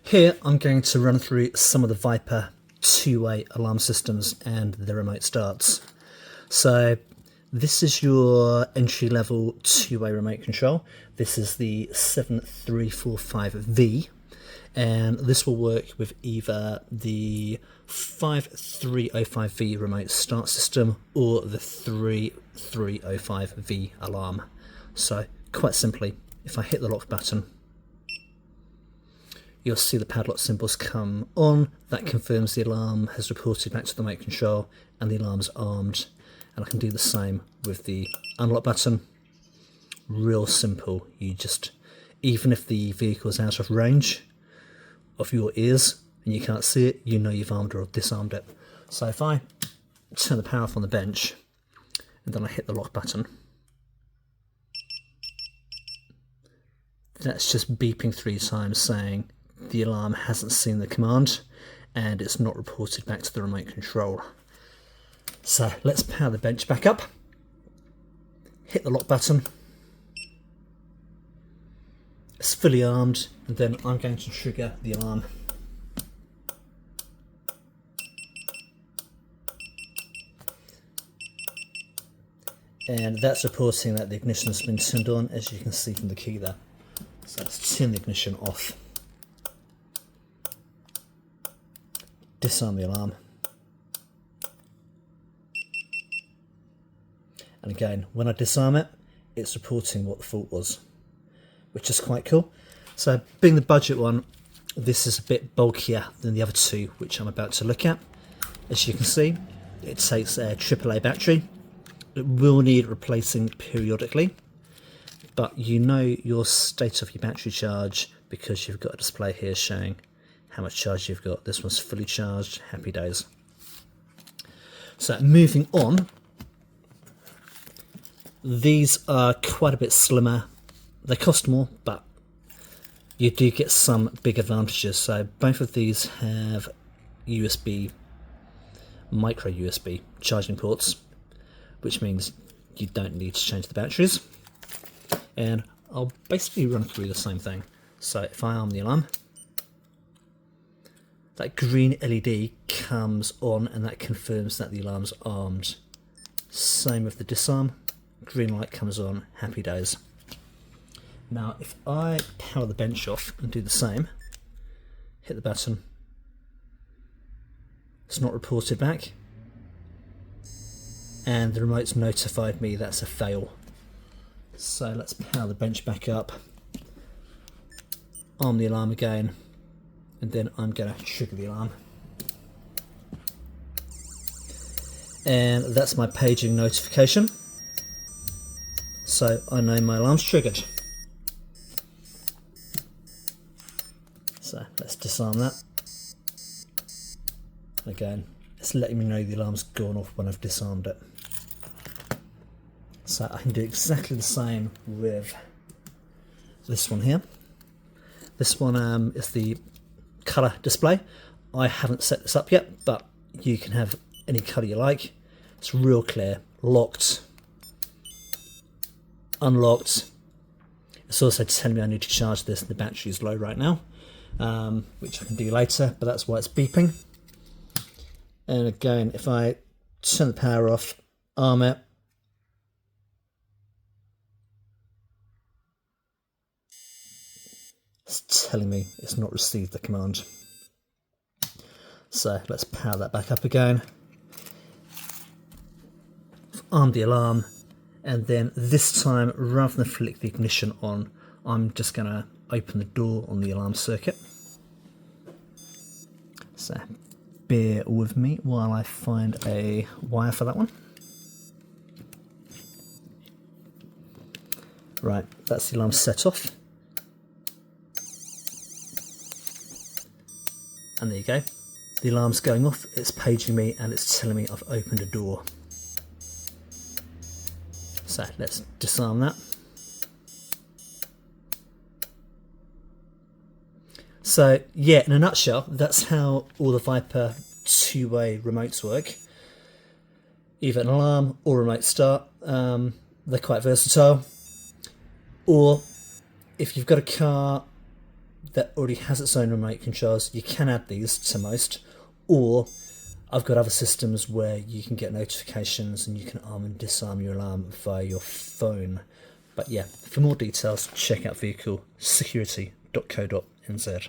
Here I'm going to run through some of the Viper two-way alarm systems and the remote starts. So this is your entry-level two-way remote control. This is the 7345V, and this will work with either the 5305V remote start system or the 3305V alarm. So quite simply, if I hit the lock button, you'll see the padlock symbols come on. That confirms the alarm has reported back to the remote control and the alarm's armed. And I can do the same with the unlock button. Real simple. You just, even if the vehicle is out of range of your ears and you can't see it, you know you've armed or disarmed it. So if I turn the power off on the bench and then I hit the lock button, that's just beeping 3 times saying the alarm hasn't seen the command and it's not reported back to the remote control. So let's power the bench back up, hit the lock button, it's fully armed, and then I'm going to trigger the alarm. And that's reporting that the ignition has been turned on, as you can see from the key there. So let's turn the ignition off. Disarm the alarm. And again, when I disarm it, it's reporting what the fault was, which is quite cool. So being the budget one, this is a bit bulkier than the other two, which I'm about to look at. As you can see, it takes a AAA battery. It will need replacing periodically, but you know your state of your battery charge because you've got a display here showing how much charge you've got. This one's fully charged, happy days. So moving on, these are quite a bit slimmer. They cost more, but you do get some big advantages. So both of these have USB, micro USB charging ports, which means you don't need to change the batteries. And I'll basically run through the same thing. So if I arm the alarm, that green LED comes on and that confirms that the alarm's armed. Same with the disarm, green light comes on, happy days. Now if I power the bench off and do the same, hit the button, it's not reported back, and the remote's notified me that's a fail. So let's power the bench back up, arm the alarm again, and then I'm going to trigger the alarm. And that's my paging notification. So I know my alarm's triggered. So let's disarm that. Again, it's letting me know the alarm's gone off when I've disarmed it. So I can do exactly the same with this one here. This one is the colour display. I haven't set this up yet, but you can have any colour you like. It's real clear. Locked, unlocked. It's also telling me I need to charge this and the battery is low right now, which I can do later, but that's why it's beeping. And again, if I turn the power off, arm it, it's telling me it's not received the command. So let's power that back up again. Arm the alarm, and then this time, rather than flick the ignition on, I'm just going to open the door on the alarm circuit. So bear with me while I find a wire for that one. Right, that's the alarm set off. And there you go. The alarm's going off, it's paging me, and it's telling me I've opened a door. So let's disarm that. So yeah, in a nutshell, that's how all the Viper two-way remotes work. Either an alarm or remote start. They're quite versatile. Or if you've got a car that already has its own remote controls, you can add these to most, or I've got other systems where you can get notifications and you can arm and disarm your alarm via your phone. But yeah, for more details, check out vehiclesecurity.co.nz.